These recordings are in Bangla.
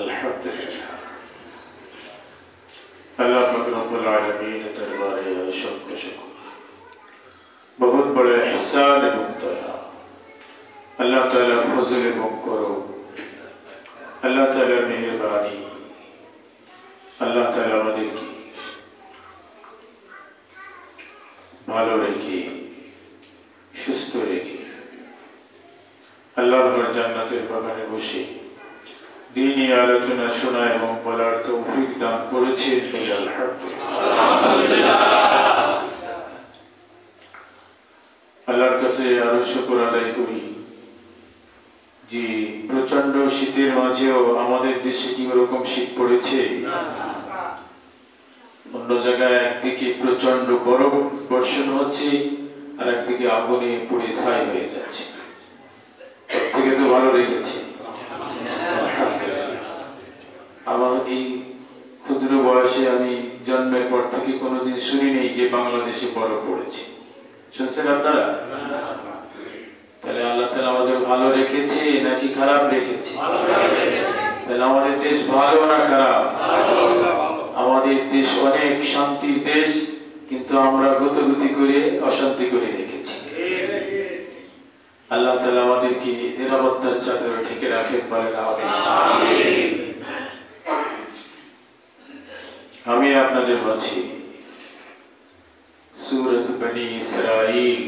अल्हम्दुलिल्लाह अल्लाह रब्बुल आलमीन दरबारे शुक्र शुक्र बहुत बड़े एहसान मुक्तया अल्लाह ताला फजल मुकरो अल्लाह ताला मेहरबानी अल्लाह ताला আমাদের কি ভালো রেখে সুস্থ রেখে আল্লাহর জান্নাতের বাগানে বসে दीनी आलोचना शोना एवं बलार तौफीक दान करेছেন আলহামদুলিল্লাহ আল্লাহর কাছে আরো শুকর আদায় করি যে প্রচন্ড শীতের মাঝেও আমাদের দেশে কি রকম শীত পড়েছে অন্য জায়গায় একদিকে প্রচন্ড বরফ বর্ষণ হচ্ছে আর একদিকে আগুনে পুড়ে ছাই হয়ে যাচ্ছে সব থেকে তো ভালো রেখেছে আমার এই ক্ষুদ্র বয়সে আমি জন্মের পর থেকে কোনোদিন শুনি নেই যে বাংলাদেশে বরফ পড়েছে শুনছেন আপনারা তাহলে আল্লাহ তাআলা আমাদের ভালো রেখেছে নাকি খারাপ রেখেছে তাহলে আমাদের দেশ ভালো না খারাপ আমাদের দেশ অনেক শান্তির দেশ কিন্তু আমরা গতগতি করে অশান্তি করে রেখেছি আল্লাহ তাআলা আমাদেরকে নিরাপত্তার চাদরে ঢেকে রাখেন বলেন আমিন আমি আপনাদের মাঝে সূরাত বনি ইসরাঈল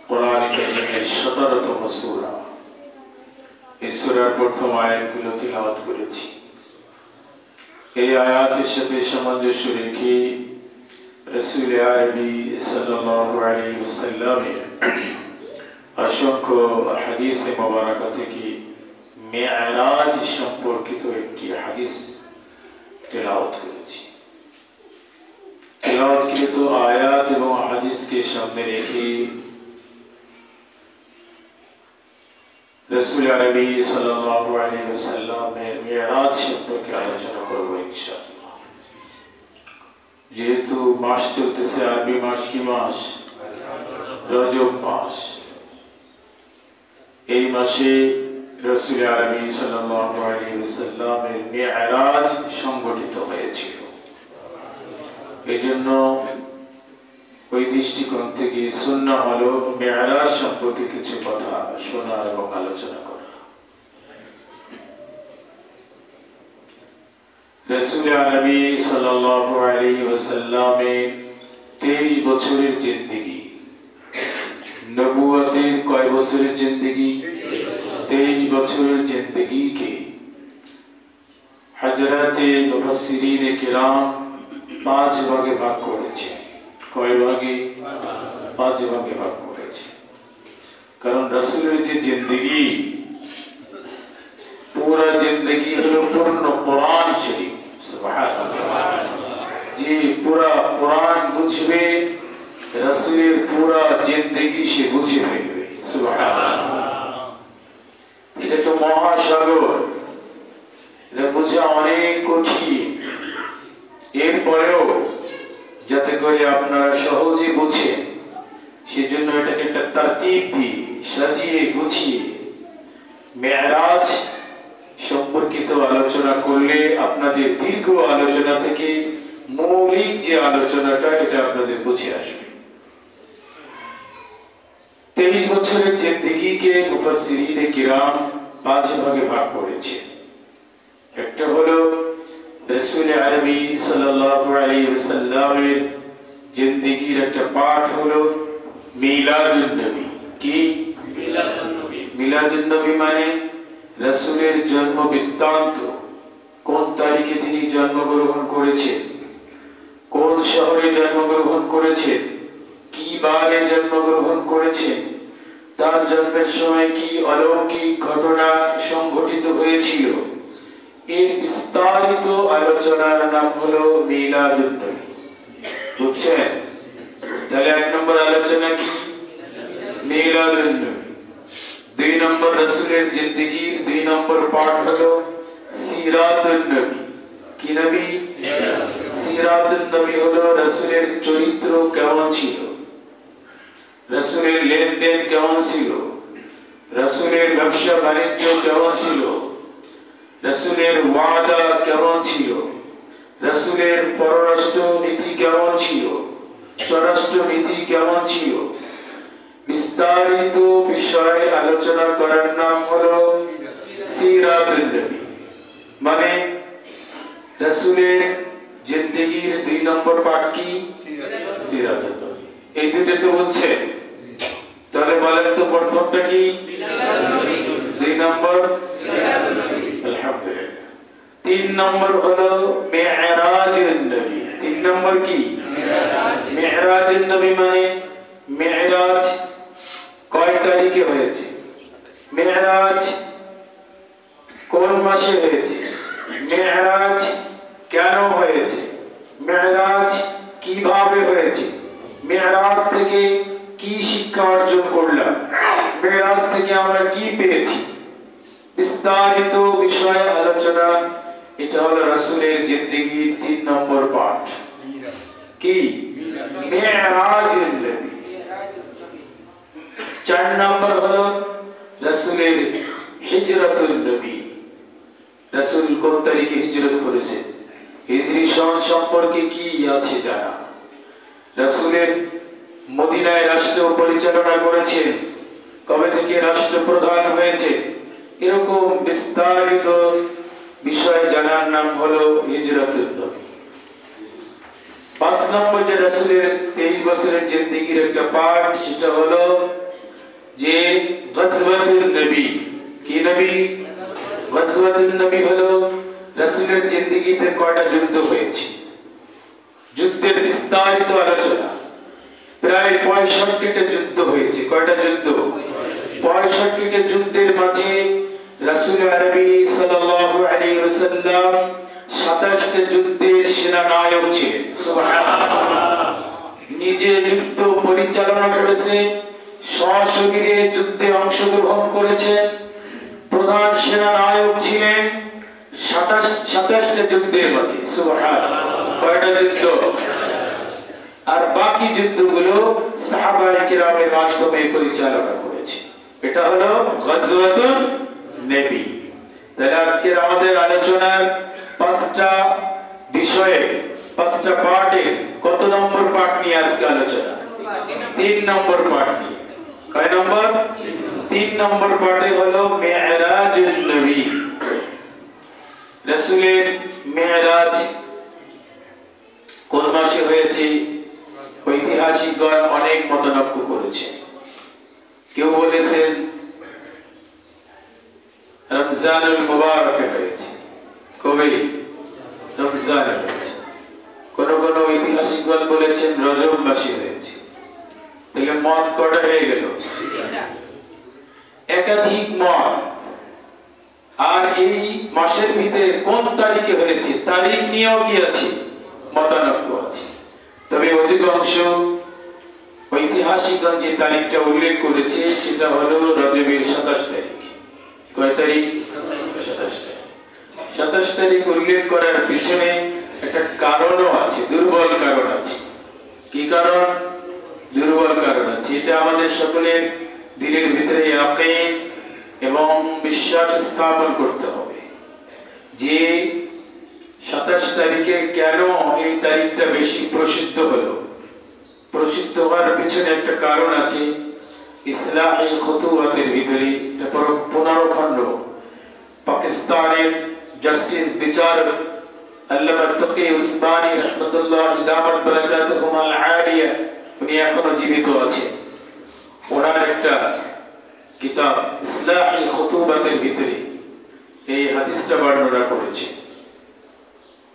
কোরআন কারীমের 17তম সূরা এই সূরার প্রথম আয়াতগুলো তিলাওয়াত করেছি এই আয়াতের সাথে সামঞ্জস্য রেখে রাসূল আরবি সাল্লাল্লাহু আলাইহি ওয়াসাল্লামের অসংখ্য হাদিসে মুবারাকা থেকে মেরাজ সম্পর্কিত একটি হাদিস तिलावत करेছি तिलावतকৃত আয়াত এবং হাদিসকে সামনে রেখে রাসূল আরবি সাল্লাল্লাহু আলাইহি ওয়াসাল্লামের মিরাজ সম্পর্কে আলোচনা করব ইনশাআল্লাহ যেহেতু মাস চলতেছে আরবি মাস কি মাস রজব মাস এই মাসে রাসূল আরবি সাল্লাল্লাহু আলাইহি ওয়াসাল্লামের মিরাজ সংগঠিত হয়েছিল এজন্য ওই দৃষ্টিকোণ থেকে সুন্নাহ হলো মিরাজ সম্পর্কে কিছু কথা শোনা এবং আলোচনা করা রাসূল আরবি সাল্লাল্লাহু আলাইহি ওয়াসাল্লামের 23 বছরের জিন্দেগি নবুয়তের কয় বছরের জিন্দেগি 23 বছরের जिंदगी के हजरते मुफस्सिरीन किराम 5 भागे भाग করেছে কয় ভাগে 5 ভাগে ভাগ করেছে কারণ রাসূলের যে जिंदगी পুরো जिंदगी হলো পূর্ণ কোরআন শরীফ সুবহানাল্লাহ যে পুরো কোরআন বুঝবে রাসূলের পুরো जिंदगी সে বুঝে ফেলবে সুবহানাল্লাহ এটা তো মহাসাগর এটা বোঝা অনেক কঠিন এরপরেও যাতে করে আপনারা সহজে বুঝেন সেজন্য এটাকে একটা তারতিব দিয়ে সাজিয়ে গুছিয়ে মেরাজ সম্পর্কিত আলোচনা করলে আপনাদের দীর্ঘ আলোচনা থেকে মৌলিক যে আলোচনাটা এটা আপনাদের বুঝে আসবে 23 বছরের জিন্দেগিকে মুফাসসিরিনে কিরাম 5 ভাগে ভাগ করেছে একটা হলো রাসূল আরবি সাল্লাল্লাহু আলাইহি ওয়াসাল্লামের জিন্দেগির একটা পার্ট হলো মিলাদুন নবী কি মিলাদুন নবী মানে রাসূলের জন্ম বৃত্তান্ত কোন তারিখে তিনি জন্মগ্রহণ করেছেন কোন শহরে জন্মগ্রহণ করেছেন কি বারে জন্মগ্রহণ করেছেন তার জন্মের সময় কি অলৌকিক ঘটনা সংঘটিত হয়েছিল এর বিস্তারিত আলোচনার নাম হলো মিলাদুন নবী বুঝছেন তাহলে এক নম্বর আলোচনা কি মিলাদুন নবী দুই নম্বর রাসূলের জিন্দেগির দুই নম্বর পার্ট হলো সিরাতুন নবী কি নবী সিরাতুন নবী হলো রাসূলের চরিত্র কেমন ছিল রাসূলের লেনদেন কেমন ছিল রাসূলের ব্যবসা বাণিজ্য কেমন ছিল রাসূলের ওয়াদা কেমন ছিল, রাসূলের পররাষ্ট্র নীতি কেমন ছিল, স্বরাষ্ট্র নীতি কেমন ছিল, বিস্তারিত বিষয়ে আলোচনা করার নাম হলো সিরাতুন নবী। মানে রাসূলের জিন্দেগীর 2 নম্বর পাঠ কি? সিরাতুন নবী। এই দুটো তো হচ্ছে, তাহলে বলেন তো প্রথমটা কি? 2 নম্বর আলহামদুলিল্লাহ। 3 নম্বর হলো মি'রাজুন নবী। 3 নম্বর কি? মি'রাজুন নবী। মানে মি'রাজ কয় তারিখে হয়েছে, মি'রাজ কোন মাসে হয়েছে, মি'রাজ কেন হয়েছে, মি'রাজ কিভাবে হয়েছে, মি'রাজ থেকে কি শিক্ষা অর্জন করলাম, মি'রাজ থেকে আমরা কি পেয়েছি, বিস্তারিত বিষয়ে আলোচনা। এটা হলো রাসূলের জিন্দেগীর 3 নম্বর পাঠ। কি? মি'রাজুন নবী। 4 নম্বর হলো রাসূলের হিজরাতুন নবী। রাসূল কোন তারিখে হিজরত করেছে, হিজরি সন সম্পর্কে কি আছে জানা, রাসূলের মদিনায় রাষ্ট্র পরিচালনা করেছেন, কবে থেকে রাষ্ট্রপ্রধান হয়েছে, এরকম বিস্তারিত বিষয় জানার নাম হলো হিজরাতুন নবী। 5 নম্বর যে রাসূলের 23 বছরের জিন্দেগীর একটা পাঠ, সেটা হলো যে গজওয়াতুন নবী। কি নবী? গজওয়াতুন নবী হলো রাসূলের জিন্দেগীতে কয়টা যুদ্ধ হয়েছে, যুদ্ধের বিস্তারিত আলোচনা। প্রায় 65টা যুদ্ধ হয়েছে। কয়টা যুদ্ধ? 65টা যুদ্ধের মাঝে রাসূল আরবি সাল্লাল্লাহু আলাইহি ওয়াসাল্লাম 27টা যুদ্ধের সেনানায়ক ছিলেন। সুবহানাল্লাহ। নিজে যুদ্ধ পরিচালনা করেছে, সশরীরে যুদ্ধে অংশগ্রহণ করেছে, প্রধান সেনানায়ক ছিলেন 27টা যুদ্ধের মধ্যে। সুবহানাল্লাহ। কয়টা যুদ্ধ? আর বাকি যুদ্ধগুলো সাহাবায়ে কিরামের মাধ্যমে পরিচালনা করেছে। এটা হলো গজওয়াতুন নবী। তাহলে আজকের আমাদের আলোচনার 5টা বিষয়ে, 5টা পার্টে কত নম্বর পার্ট নিয়ে আজকে আলোচনা? 3 নম্বর পার্ট নিয়ে। কয় নম্বর? 3 নম্বর পার্টে হলো মি'রাজুন নবী। রাসূলের মি'রাজ কোন মাসে হয়েছে? ঐতিহাসিকগণ অনেক মতানক্য করেছে। কেউ বলেছেন রমজানুল মুবারকে হয়েছে। কবে? রমজানে হয়েছে। কোন কোন ঐতিহাসিকগণ বলেছেন রজব মাসে হয়েছে। তাহলে মত কটা হয়ে গেল? একাধিক মত। আর এই মাসের ভিতরে কোন তারিখে হয়েছে, তারিখ নিয়েও কি আছে? মতানক্য আছে। তবে অধিকাংশ ঐতিহাসিকগণ যে তারিখটা উল্লেখ করেছে সেটা হলো রজবের 27 তারিখ। কয় তারিখ? 27 তারিখ। 27 তারিখ উল্লেখ করার পিছনে একটা কারণও আছে, দুর্বল কারণ আছে। কি কারণ? দুর্বল কারণ আছে। এটা আমাদের সকলের দিলের ভিতরে ইয়াকিন এবং বিশ্বাস স্থাপন করতে হবে যে 27 তারিখে কেন এই তারিখটা বেশি প্রসিদ্ধ হলো। প্রসিদ্ধ হওয়ার পিছনে একটা কারণ আছে। ইসলাহি খুতুওয়াতের ভিতরে 15 খণ্ড পাকিস্তানের জাস্টিস বিচারক আল্লামা তকি উসমানী রাহমাতুল্লাহ দামাত বারাকাতুহুল আলিয়া, উনি এখনো জীবিত আছেন। ওনার একটা কিতাব ইসলাহি খুতুওয়াতের ভিতরে এই হাদিসটা বর্ণনা করেছে।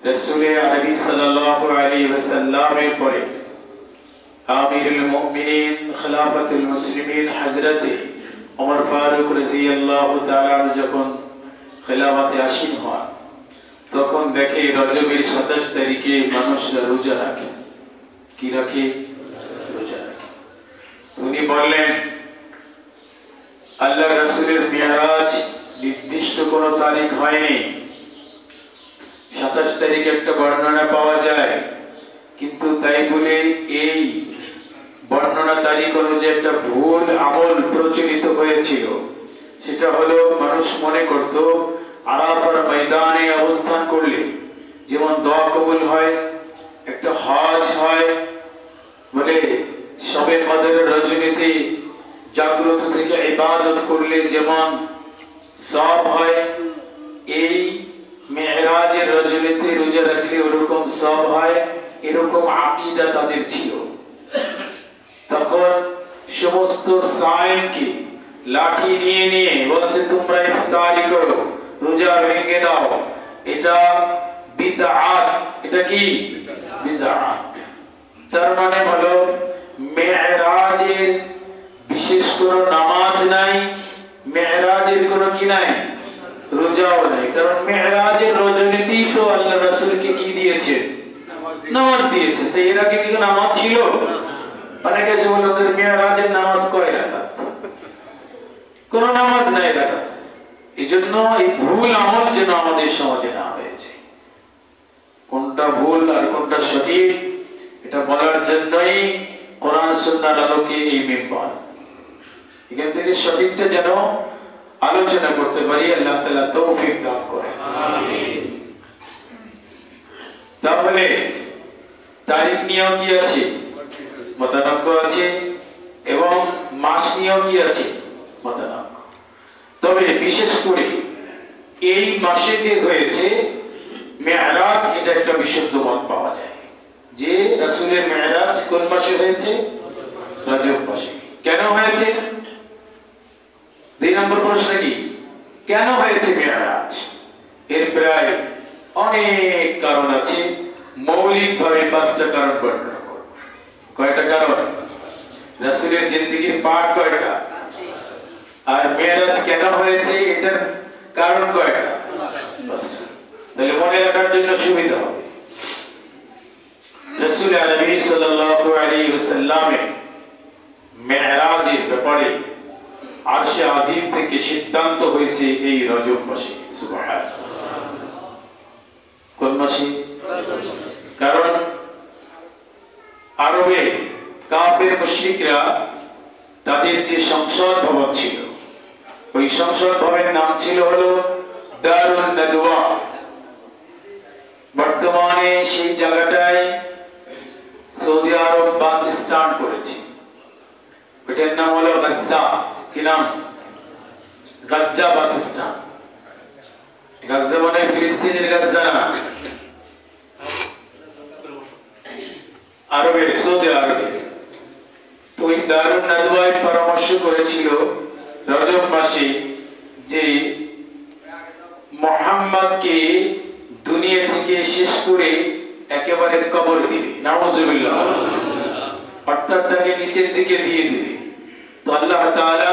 রাসূল আরবি সাল্লাল্লাহু আলাইহি ওয়াসাল্লামের পরে আমিরুল মুমিনিন খিলাফাতুল মুসলিমিন হযরতে ওমর ফারুক রাদিয়াল্লাহু তাআলা যখন খিলাফতে আসীন হন, তখন দেখে রজবের 27 তারিখে মানুষরা রোজা রাখে। কি রাখে? রোজা রাখে। উনি বললেন আল্লাহ রাসূলের মিরাজ নির্দিষ্ট কোনো তারিখ হয়নি। 27 তারিখে একটা বর্ণনা পাওয়া যায়, কিন্তু তাই বলে এই বর্ণনা তারিখ অনুযায়ী একটা ভুল আমল প্রচলিত হয়েছিল। সেটা হলো মানুষ মনে করত আরাফার ময়দানে অবস্থান করলে যেমন দোয়া কবুল হয়, একটা হজ হয়, বলে শবে কদরের রজনীতে জাগ্রত থেকে ইবাদত করলে যেমন সওয়াব হয়, এই মেরাজের রজনীতে রোজা রাখলে ওরকম সওয়াব হয়। এরকম আকীদা তাদের ছিল। তখন সমস্ত সায়েমকে লাঠি নিয়ে নিয়ে বলছে তোমরা ইফতারি করো, রোজা ভেঙে দাও। এটা বিদআত। এটা কি বিদআত? তার মানে হলো মেরাজের বিশেষ কোনো নামাজ নাই, মেরাজের কোনো কি নাই, রোজাও নাই। কারণ মেরাজের রজনীতেই তো আল্লাহ রাসূলকে কি দিয়েছে, নামাজ দিয়েছে। তো এর আগে কি নামাজ ছিল? অনেকে এসে বলে ওদের মেরাজের নামাজ কয় রাকাত? কোন নামাজ নাই রাকাত। এই জন্য এই ভুল আমল যেন আমাদের সমাজে না হয়েছে। কোনটা ভুল আর কোনটা সঠিক এটা বলার জন্যই কোরআন সুন্নাহর আলোকে এই মিম্বর। এখান থেকে সঠিকটা যেন আলোচনা করতে পারি, আল্লাহ তাআলা তৌফিক দান করেন। আমিন। তাহলে তারিখ নিয়েও কি আছে, মতানক্য আছে, এবং মাস নিয়েও কি আছে, মতানক্য। তবে বিশেষ করে এই মাসে যে হয়েছে মেরাজ, এটা একটা বিশুদ্ধ মত পাওয়া যায় যে রাসূলের মেরাজ কোন মাসে হয়েছে? রজব মাসে। কেন হয়েছে? 2 নম্বর প্রশ্ন কি, কেন হয়েছে মেরাজ? এর প্রায় অনেক কারণ আছে। মৌলিকভাবে 5টা কারণ বর্ণনা করব। কয়টা কারণ? রাসূলের জিন্দেগির পাঠ কয়টা, আর মেরাজ কেন হয়েছে এটার কারণ কয়টা? 5টা। তাহলে মনে রাখার জন্য সুবিধা হবে। রাসূল আরবি সাল্লাল্লাহু আলাইহি ওয়াসাল্লামের মেরাজের ব্যাপারে আরশে আজিম থেকে সিদ্ধান্ত হয়েছে এই রজব মাসে। সুবহানাল্লাহ। কোন মাসে? কারণ আরবে কাফের মুশরিকরা তাদের যে সংসদ ভবন ছিল, ওই সংসদ ভবনের নাম ছিল হলো দারুন নাদওয়া। বর্তমানে সেই জায়গাটায় সৌদি আরব বাস স্ট্যান্ড করেছে। ওটার নাম হলো গাজ্জা। কি নাম? Gaza bus stand. গাজ্জা মানে ফিলিস্তিনের গাজ্জা না, আরবের, সৌদি আরবে। তো ওই দারুন নাদওয়ায় পরামর্শ করেছিল রজব মাসে যে মুহাম্মদকে দুনিয়া থেকে শেষ করে একেবারে কবর দিবে, নাউজুবিল্লাহ, অর্থাৎ তাকে নিচের দিকে দিয়ে দিবে। তো আল্লাহ তাআলা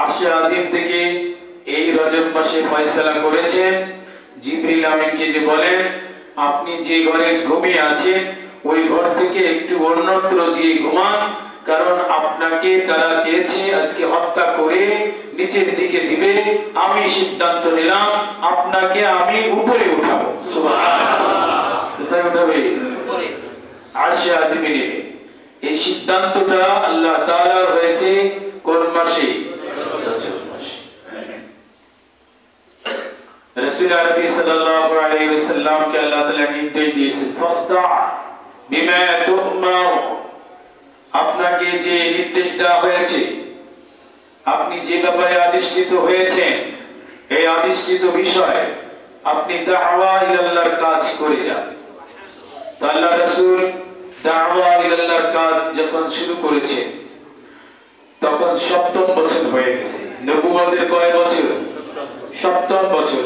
আরশে আজিম থেকে এই রজব মাসে ফয়সালা করেছেন জিবরিল আমিনকে যে বলেন আপনি যে ঘরে ঘুমিয়ে আছেন ওই ঘর থেকে একটু অন্যত্র যে ঘুমান, কারণ আপনাকে তারা চেয়েছে আজকে হত্যা করে নিচের দিকে দিবে। আমি সিদ্ধান্ত নিলাম আপনাকে আমি উপরে উঠাবো। সুবহানাল্লাহ। কোথায় উঠাবে? উপরে, আরশে আজিমে নেবে। এই সিদ্ধান্তটা আল্লাহ তাআলার হয়েছে কোন মাসে? রজব মাসে। রাসূল আরবি সাল্লাল্লাহু আলাইহি ওয়াসাল্লামকে আল্লাহ তাআলা নির্দেশ দিয়েছেন ফাসতা বিমা তুমার। আপনাকে যে নির্দেশ দেওয়া হয়েছে, আপনি যে ব্যাপারে আদিষ্কৃত হয়েছেন, এই আদিষ্কৃত বিষয় আপনি দাওয়া ইলাল্লাহর কাজ করে যান। তো আল্লাহ রাসূল দাওয়া ইলাল্লাহর কাজ যখন শুরু করেছেন তখন 7ম বছর হয়ে গেছে। নবুয়তের কয় বছর? 7ম বছর,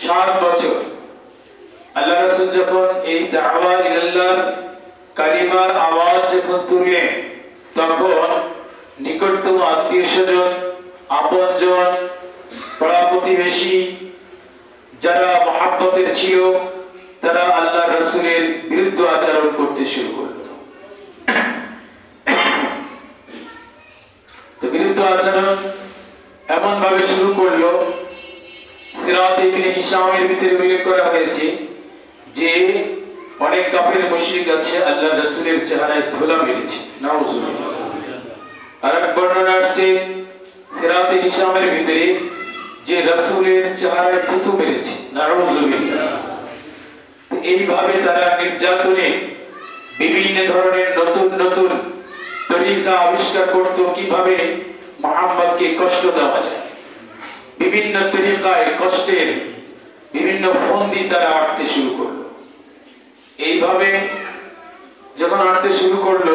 7 বছর। আল্লাহ রাসূল যখন এই দাওয়া ইলাল্লাহর কালিমার আওয়াজ যখন তুললেন তখন নিকটতম আত্মীয়স্বজন, আপনজন, পাড়া প্রতিবেশী যারা মহব্বতের ছিল তারা আল্লাহ রাসূলের বিরুদ্ধে আচরণ করতে শুরু করলো। তো বিরুদ্ধ আচরণ এমন ভাবে শুরু করলো, সিরাত ইবনে হিশামের ভিতরে উল্লেখ করা হয়েছে যে অনেক কাফের মুশরিক আছে আল্লাহ রাসূলের চেহারায় ধুলা মেরেছে, নাউজুবিল্লাহ। আরেক বর্ণনা আসছে সিরাতে হিশামের ভিতরে যে রাসূলের চেহারায় থুতু মেরেছে, নাউযুবিল্লাহ। এইভাবে তারা নির্যাতনে বিভিন্ন ধরনের নতুন নতুন তরিকা আবিষ্কার করত, কিভাবে মুহাম্মদকে কষ্ট দেওয়া যায়। বিভিন্ন তরিকায় কষ্টের বিভিন্ন ফন্দি তারা আঁটতে শুরু করলো। এইভাবে যখন আঁটতে শুরু করলো,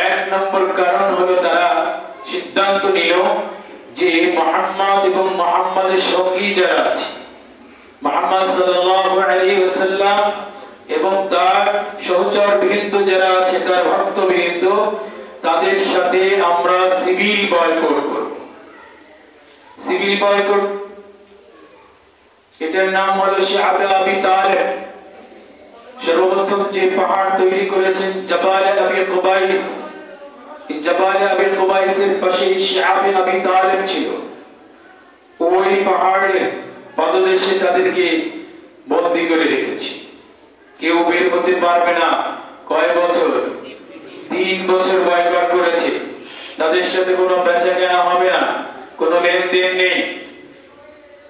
এক নম্বর কারণ হলো তারা সিদ্ধান্ত নিল যে মুহাম্মদ এবং মুহাম্মাদের সঙ্গী যারা আছে, মুহাম্মদ সাল্লাল্লাহু আলাইহি ওয়াসাল্লাম এবং তার সহচর বৃন্দ যারা আছে, তার ভক্তবৃন্দ, তাদের সাথে আমরা সিভিল বয়কট করব। সিভিল বয়কট, এটার নাম হলো শিআবে আবি তালেব। সর্বপ্রথম যে পাহাড় তৈরি করেছেন জাবাল আবি কুবাইস, এই জাবাল আবি কুবাইসের পাশে শিআবে আবি তালেব ছিল। ওই পাহাড়ের পদদেশে তাদেরকে বন্দী করে রেখেছে, কেউ বের হতে পারবে না। কয় বছর? 3 বছর বয়কট করেছে। তাদের সাথে কোনো বেচা কেনা হবে না, কোনো লেনদেন নেই,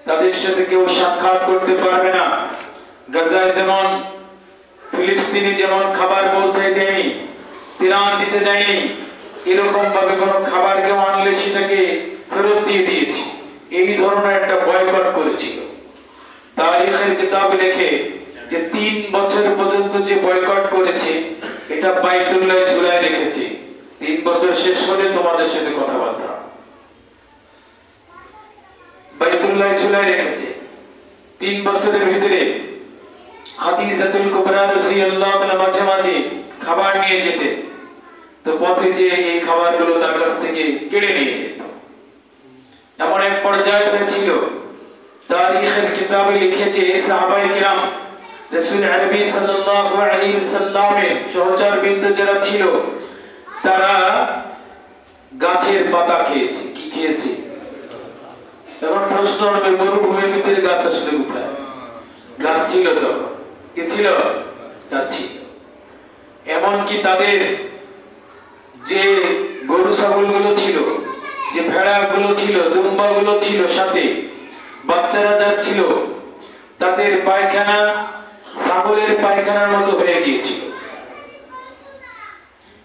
তাদের সাথে কেউ সাক্ষাৎ করতে পারবে না। গাজায় যেমন, ফিলিস্তিনে যেমন খাবার পৌঁছায় দেয়নি, ত্রাণ দিতে দেয়নি, এরকম ভাবে কোনো খাবার কেউ আনলে সেটাকে ফেরত দিয়ে দিয়েছে। এই ধরনের একটা বয়কট করেছিল। তারিখের কিতাবে লেখে যে 3 বছর পর্যন্ত যে বয়কট করেছে, এটা বাইতুল্লাহ ঝুলায় রেখেছে। 3 বছর শেষ হলে তোমাদের সাথে কথাবার্তা, বাইতুল্লাহ ঝুলায় রেখেছে। 3 বছরের ভিতরে খাদিজাতুল কুবরা রাদিয়াল্লাহু তাআলা মাঝে মাঝে খাবার নিয়ে যেতে, তো পথে যে এই খাবারগুলো তার কাছ থেকে কেড়ে নিয়ে যেত। এমন এক পর্যায়ে হয়েছিল, তারিখের কিতাবে লিখেছে সাহাবায়ে কিরাম রাসূল আরবি সাল্লাল্লাহু আলাইহি ওয়াসাল্লামের সহচরবৃন্দ যারা ছিল, তারা গাছের পাতা খেয়েছে। কি খেয়েছে? এখন প্রশ্ন হবে, মরুভূমির ভিতরে গাছ আসলে কোথায়? গাছ ছিল তো, কি ছিল? গাছ ছিল। এমনকি তাদের যে গরু ছাগল গুলো ছিল, যে ভেড়া গুলো ছিল, দুম্বা গুলো ছিল, সাথে বাচ্চারা যা ছিল, তাদের পায়খানা ছাগলের পায়খানার মতো হয়ে গিয়েছিল।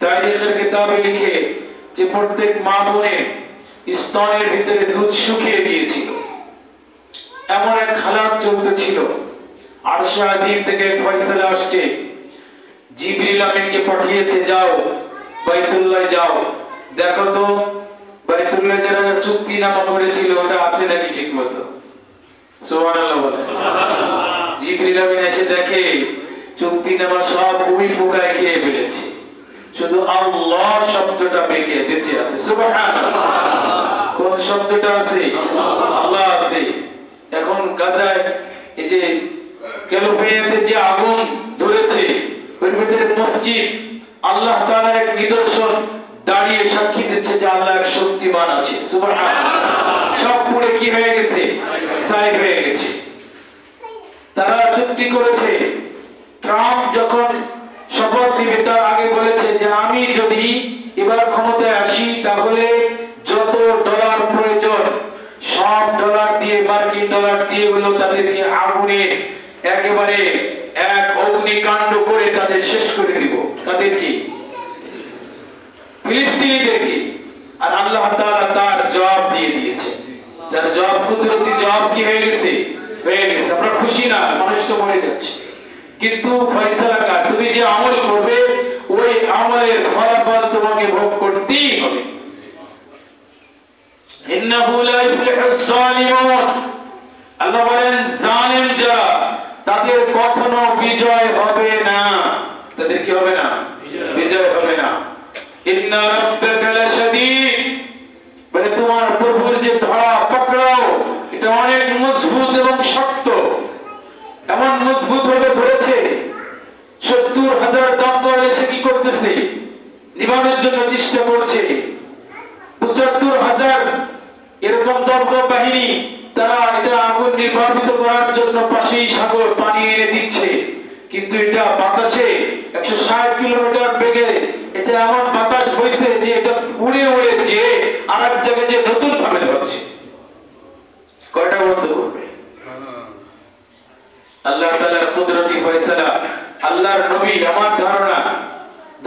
তারিখের কিতাবে লিখে যে প্রত্যেক মা বোনের স্তনের ভিতরে দুধ শুকিয়ে গিয়েছিল। এমন এক হালাত চলতেছিল। আরশে আজিম থেকে ফয়সালা আসছে, জিবরিল আমিনকে পাঠিয়েছে, যাও বাইতুল্লাহ যাও, দেখো তো বাইতুল্লাহ যারা চুক্তিনামা করেছিল ওটা আছে নাকি ঠিক মতো। সুবহানাল্লাহ বলে। জিবরিল আমিন এসে দেখে চুক্তিনামা সব ওই পোকায় খেয়ে ফেলেছে, শুধু আল্লাহ শব্দটা বেঁচে আছে। সুবহানাল্লাহ। কোন শব্দটা আছে? আল্লাহ আছে। এখন গাজায় এই যে ক্যালিফোর্নিয়াতে যে আগুন ধরেছে, ওর ভিতরে মসজিদ আল্লাহ তাআলার এক নিদর্শন দাঁড়িয়ে সাক্ষী দিচ্ছে যে আল্লাহ এক শক্তিমান আছে। সুবহানাল্লাহ। সব পুড়ে কি হয়ে গেছে? ছাই হয়ে গেছে। তারা চুক্তি করেছে। ট্রাম্প যখন শপথ নিবে তার আগে বলেছে যে আমি যদি এবার ক্ষমতায় আসি, তাহলে যত ডলার প্রয়োজন সব ডলার দিয়ে, মার্কিন ডলার দিয়ে হলো তাদেরকে আগুনে একেবারে এক অগ্নিকাণ্ড করে তাদের শেষ করে দিব। তাদেরকে, ফিলিস্তিনিদেরকে। আর আল্লাহ তাআলা তার জবাব দিয়ে দিয়েছে। যার জবাব, কুদরতি জবাব কি হয়ে গেছে? হয়ে গেছে। আমরা খুশি না, মানুষ তো মরে যাচ্ছে, কিন্তু ফয়সালা কার? তুমি যে আমল করবে ওই আমলের ফলাফল তোমাকে ভোগ করতেই হবে। ইন্নাহু লা ইফলিহুস সালিমুন। আল্লাহ বলেন জালিম যারা, তাদের কখনো বিজয় হবে না। তাদের কি হবে না? বিজয় হবে না। ইন্না রাব্বাকা লাশাদীদ, মানে তোমার প্রভুর যে ধরা পকড়াও, এটা অনেক মজবুত এবং শক্ত। এমন মজবুত ভাবে ধরেছে, 70,000 দমকল এসে কি করতেছে? নিবানোর জন্য চেষ্টা করছে। 75,000 এরকম দমকল বাহিনী, তারা এটা আগুন নির্বাপিত করার জন্য পাশেই সাগর পানি এনে দিচ্ছে। কিন্তু এটা বাতাসে 160 কিলোমিটার বেগে এটা এমন বাতাস বইছে যে এটা উড়ে উড়ে যে আর এক জায়গায় যে নতুন ভাবে ধরছে। আল্লাহ তাআলার কুদরতি ফয়সালা। আল্লাহর নবী, আমার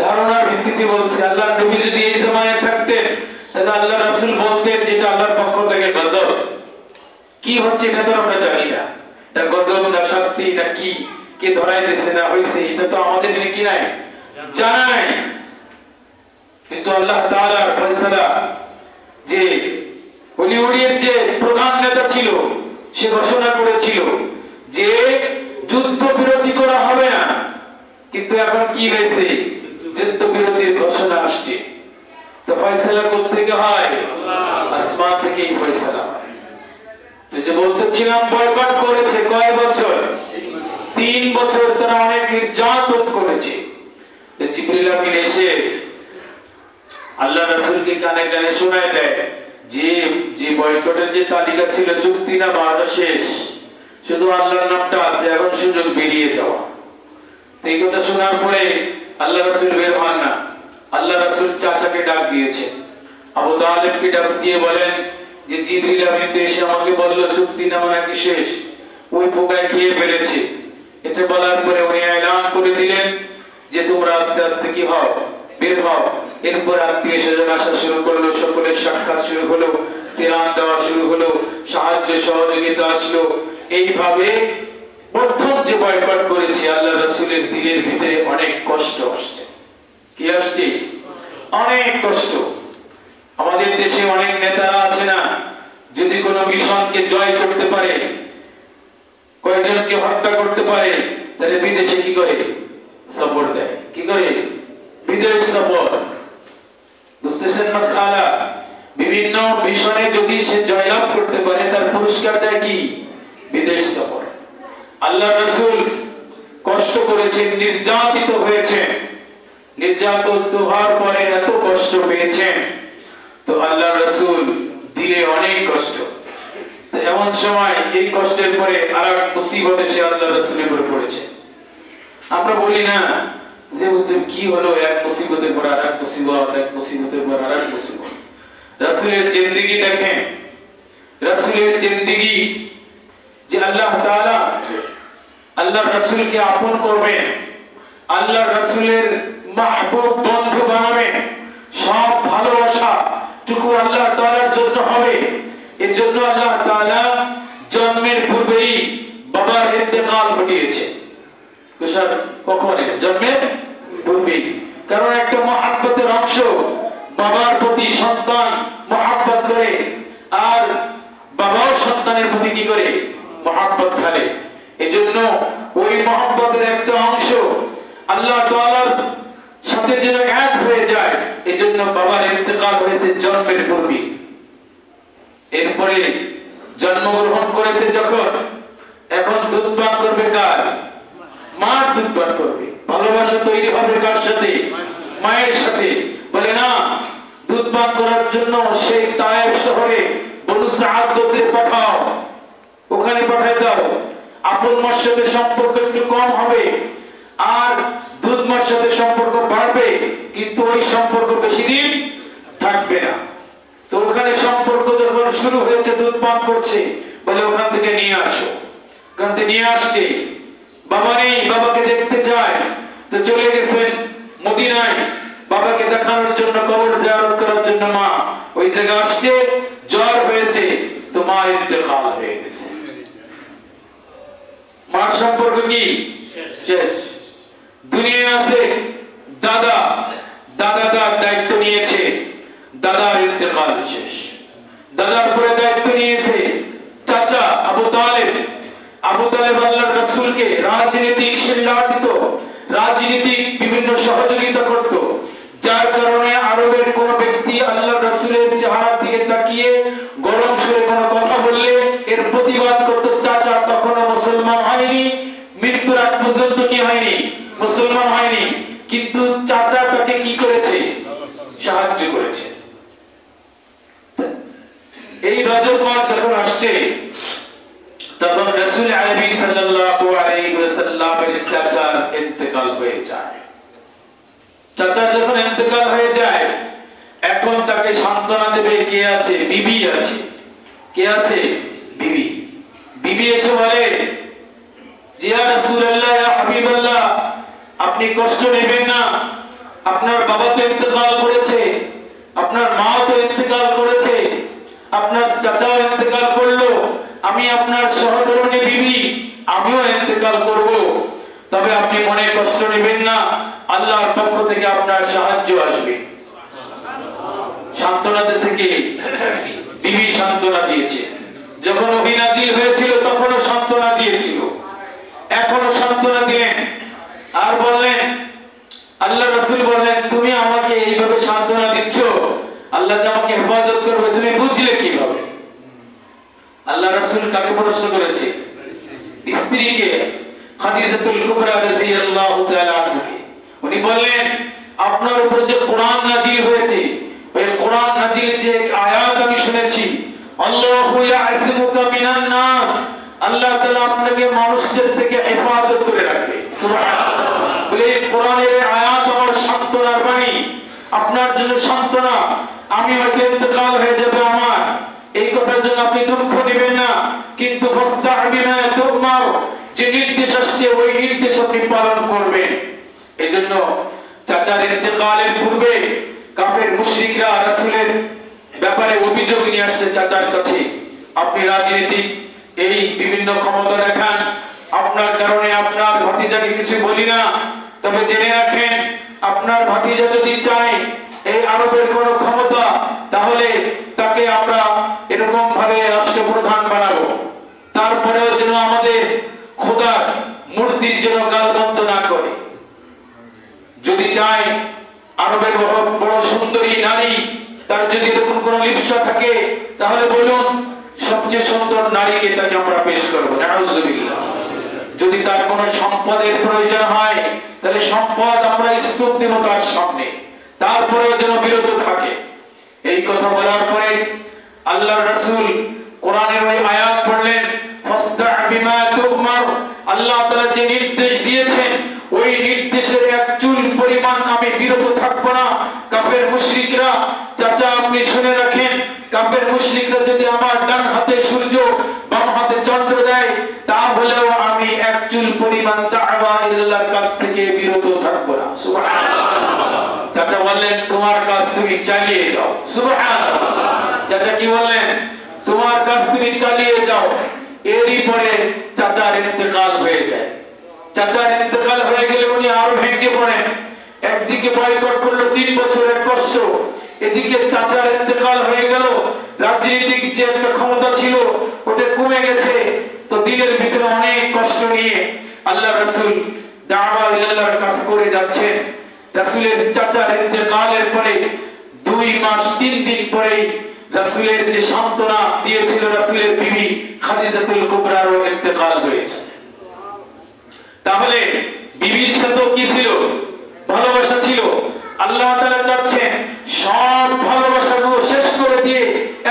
ধারণার ভিত্তিতে বলছে, আল্লাহর নবী যদি এই জামানায় থাকতেন তাহলে আল্লাহ রাসূল বলতেন যেটা আল্লাহর পক্ষ থেকে গজব। কি হচ্ছে এটা তো আমরা জানি না, এটা গজব না শাস্তি না কি, কে ধরাই দিয়েছে না হইছে, এটা তো আমাদের কি নাই, জানা নাই। কিন্তু আল্লাহ তাআলার ফয়সালা, যে হলিউডের যে প্রধান নেতা ছিল সে ঘোষণা করেছিল যে যুদ্ধ বিরতি করা হবে না, কিন্তু এখন কি হয়েছে, যুদ্ধ বিরতির ঘোষণা আসছে। তো ফয়সালা কোত্থেকে হয়? আসমান থেকেই ফয়সালা হয়। তো যে বলতেছিলাম বয়কট করেছে কয় বছর? 3 বছর তারা অনেক নির্যাতন করেছে। তো জিবরিল আমিন এসে আল্লাহ রাসূলকে কানে কানে শোনায় দেয় যে বয়কটের যে তালিকা ছিল, চুক্তিনামাটা শেষ, শুধু আল্লাহর নামটা আছে, এখন সুযোগ বেরিয়ে যাওয়া। এই কথা শোনার পরে আল্লাহ রাসূল বের হন না। আল্লাহ রাসূল চাচাকে ডাক দিয়েছে, আবু তালেবকে ডাক দিয়ে বলেন যে জিবরিল আমিন তো এসে আমাকে বলল চুক্তিনামা নাকি শেষ, ওই পোকায় খেয়ে ফেলেছে। এটা বলার পরে উনি এলান করে দিলেন যে তোমরা আস্তে আস্তে কি হও, বের হও। এরপর আত্মীয় স্বজন আসা শুরু করলো, সকলের সাক্ষাৎ শুরু হলো, ত্রাণ দেওয়া শুরু হলো, সাহায্য সহযোগিতা আসলো। এইভাবে প্রথম যে বয়কট করেছে, আল্লাহ রাসূলের দিলের ভিতরে অনেক কষ্ট আসছে। কি আসছে? অনেক কষ্ট। আমাদের দেশে অনেক নেতারা আছে না, যদি কোনো মিশনকে জয় করতে পারে, কয়েকজনকে হত্যা করতে পারে, তাহলে বিদেশে কি করে? সফর দেয়। কি করে? বিদেশ সফর। বুঝতেছেন মাসআলা? বিভিন্ন মিশনে যদি সে জয়লাভ করতে পারে, তার পুরস্কার দেয় কি? বিদেশ সফর। আল্লাহ রাসূল কষ্ট করেছেন, নির্যাতিত হয়েছে, নির্যাতিত হওয়ার পরে এত কষ্ট পেয়েছেন, তো আল্লাহ রাসূল দিলে অনেক কষ্ট। এমন সময় এই কষ্টের পরে আরেক মুসিবত এসে আল্লাহ রাসূলের উপর পড়েছে। আমরা বলি না যে হুজুর কি হলো, এক মুসিবতের পর আরেক মুসিবত, এক মুসিবতের পর আরেক মুসিবত। রাসূলের জিন্দেগি দেখেন, রাসূলের জিন্দেগি যে আল্লাহ তাআলা আল্লাহ রাসূলকে আপন করবেন, আল্লাহ রাসূলের মাহবুব বন্ধু বানাবেন, সব ভালোবাসা টুকু আল্লাহ তাআলার জন্য হবে। এর জন্য আল্লাহ তাআলা জন্মের পূর্বেই বাবার ইন্তেকাল ঘটিয়েছে। কখন? জন্মের পূর্বেই। কারণ একটা মহব্বতের অংশ, বাবার প্রতি সন্তান মহব্বত করে, আর বাবাও সন্তানের প্রতি কি করে? মহব্বত ফেলে। এজন্য ওই মহব্বতের একটা অংশ আল্লাহ তাআলার সাথে যেন এক হয়ে যায়, এজন্য বাবার ইন্তেকাল হয়েছে জন্মের পূর্বে। এরপরে জন্মগ্রহণ করেছে যখন, এখন দুধ পান করবে কার? মার দুধ পান করবে। ভালোবাসা তৈরি হবে কার সাথে? মায়ের সাথে। বলে না, দুধ পান করার জন্য সেই তায়েফ শহরে বনু সাদ গোত্রে পাঠাও, ওখানে পাঠাই দাও। আপন মার সাথে সম্পর্ক একটু কম হবে, আর দুধ মার সাথে সম্পর্ক বাড়বে, কিন্তু ওই সম্পর্ক বেশি দিন থাকবে না। তো ওখানে সম্পর্ক যখন শুরু হয়েছে, দুধ পান করছে, বলে ওখান থেকে নিয়ে আসো। ওখান থেকে নিয়ে আসছে, বাবা নেই, বাবাকে দেখতে চায়, তো চলে গেছেন মদিনায় বাবাকে দেখানোর জন্য, কবর জিয়ারত করার জন্য। মা ওই জায়গা আসছে, জ্বর হয়েছে, তো মা ইন্তেকাল হয়ে গেছে। মার সম্পর্ক কি? শেষ। দুনিয়া আছে দাদা, দাদা তার দায়িত্ব নিয়েছে, দাদার ইন্তেকাল শেষ। দাদার পরে দায়িত্ব নিয়েছে চাচা আবু তালেব। আবু তালেব আল্লাহর রাসূলকে রাজনীতিক শিল্লা দিত, রাজনীতিক বিভিন্ন সহযোগিতা করত, যার কারণে আরবের কোন ব্যক্তি আল্লাহর রাসূলের চেহারার দিকে তাকিয়ে গরম সুরে কোনো কথা বললে এর প্রতিবাদ করত চাচা। তখনও মুসলমান হয়নি, মৃত্যুর আগ পর্যন্ত কি হয়নি? মুসলমান হয়নি। কিন্তু চাচা তাকে কি করেছে? সাহায্য করেছে। এই রজব মাস যখন আসছে, তখন রাসূল আরবি সাল্লাল্লাহু আলাইহি ওয়াসাল্লামের চাচার ইন্তেকাল হয়ে যায়। চাচা যখন ইন্তেকাল হয়ে যায়, এখন তাকে সান্ত্বনা দেবে কে আছে? বিবি আছে। কে আছে? বিবি। বিবি এসে বলে যে ইয়া রাসূলুল্লাহ, ইয়া হাবিবাল্লাহ, আপনি কষ্ট নেবেন না, আপনার বাবা তো ইন্তেকাল করেছে, আপনার মা তো ইন্তেকাল করেছে, আপনার চাচাও ইন্তেকাল করলো, আমি আপনার সহধর্মিণী বিবি, আমিও ইন্তেকাল করব, তবে আপনি মনে কষ্ট নেবেন না, আল্লাহর পক্ষ থেকে আপনার সাহায্য আসবে। সান্ত্বনা দিয়েছে কে? বিবি সান্ত্বনা দিয়েছে। যখন ওহী নাযিল হয়েছিল তখনও সান্ত্বনা দিয়েছিল, এখনো সান্ত্বনা দিলেন। আর বললেন, আল্লাহ রাসূল বললেন, তুমি আমাকে এইভাবে সান্ত্বনা দিচ্ছ, আল্লাহ যে আমাকে হেফাজত করবে তুমি বুঝলে কিভাবে? আল্লাহ রাসূল কাকে প্রশ্ন করেছে? স্ত্রীকে, খাদিজাতুল কুবরা রাদিয়াল্লাহু তাআলা আনহাকে। উনি বললেন, আপনার উপর যে কোরআন নাযিল হয়েছে, ওই কোরআন নাযিলে যে এক আয়াত আমি শুনেছি, আল্লাহু ইয়াসিমুকা মিনান নাস, আল্লাহ তাআলা আপনাকে মানুষদের থেকে হেফাজত করে রাখবে। সুবহানাল্লাহ। বলে কোরআনের আয়াত আমার সান্ত্বনার বাণী, আপনার জন্য সান্ত্বনা। আমি হয়তো ইন্তেকাল হয়ে যাবে আমার, এই কথার জন্য আপনি দুঃখ নেবেন না, কিন্তু ফাস্তা'বিমা তুমার, যে নির্দেশ আসছে ওই নির্দেশ আপনি পালন করবেন। এজন্য চাচার ইন্তেকালের পূর্বে কাফের মুশরিকরা রাসূলের ব্যাপারে অভিযোগ নিয়ে আসছে চাচার কাছে, আপনি রাজনীতিক, এই বিভিন্ন ক্ষমতা দেখান, আপনার কারণে আপনার ভাতিজাকে কিছু বলি না, তবে জেনে রাখেন আপনার ভাতিজা যদি চায় এই আরবের কোন ক্ষমতা, তাহলে তাকে আমরা এরকম ভাবে রাষ্ট্রপ্রধান বানাবো, তারপরেও যেন আমাদের খোদার মূর্তির যেন গালবন্ধ না করে। যদি চায় আরবের বড় সুন্দরী নারী, তার যদি এরকম কোন লিপ্সা থাকে, তাহলে বলুন সবচেয়ে সুন্দর নারীকে তাকে আমরা পেশ করবো, নাউজুবিল্লাহ। যদি তার কোন সম্পদের প্রয়োজন হয়, তাহলে সম্পদ আমরা স্তূপ দেব তার সামনে, তারপরেও যেন বিরত থাকে। এই কথা বলার পরে আল্লাহর রাসূল কোরআনের ওই আয়াত পড়লেন, ফাসদা' বিমা তুমার, আল্লাহ তাআলা যে নির্দেশ দিয়েছেন ওই নির্দেশের এক চুল পরিমাণ আমি বিরত থাকব না। কাফের মুশরিকরা, চাচা আপনি শুনে রাখেন, কাফের মুশরিকরা যদি আমার ডান হাতে সূর্য বাম হাতে চন্দ্র দেয়, তাহলেও আমি এক চুল পরিমাণ দাওয়া ইল্লাহর কাছ থেকে বিরত থাকব না। সুবহানাল্লাহ। চাচা বললেন, তোমার কাজ তুমি চালিয়ে যাও। সুবহানাল্লাহ। চাচা কি বললেন? তোমার কাজ তুমি চালিয়ে যাও। এরই পরে চাচার ইন্তেকাল হয়ে যায়। চাচার ইন্তেকাল হয়ে গেলে উনি আরো ভেঙে পড়েন। একদিকে বয়কট করলো 3 বছরের কষ্ট, এদিকে চাচার ইন্তেকাল হয়ে গেল, রাজনৈতিক যে একটা ক্ষমতা ছিল ওটা কমে গেছে। তো দিনের ভিতরে অনেক কষ্ট নিয়ে আল্লাহ রাসূল দাওয়া ইল্লাহর কাজ করে যাচ্ছেন। রাসূলের চাচার ইন্তেকালের পরে 2 মাস 3 দিন পরে রাসূলের যে সান্ত্বনা দিয়েছিল রাসূলের বিবি খাদিজাতুল কুবরারও ইন্তেকাল হয়েছে। তাহলে বিবির সাথে কি ছিল? ভালোবাসা ছিল। আল্লাহ তাআলা চাচ্ছেন সব ভালোবাসাগুলো শেষ করে দিয়ে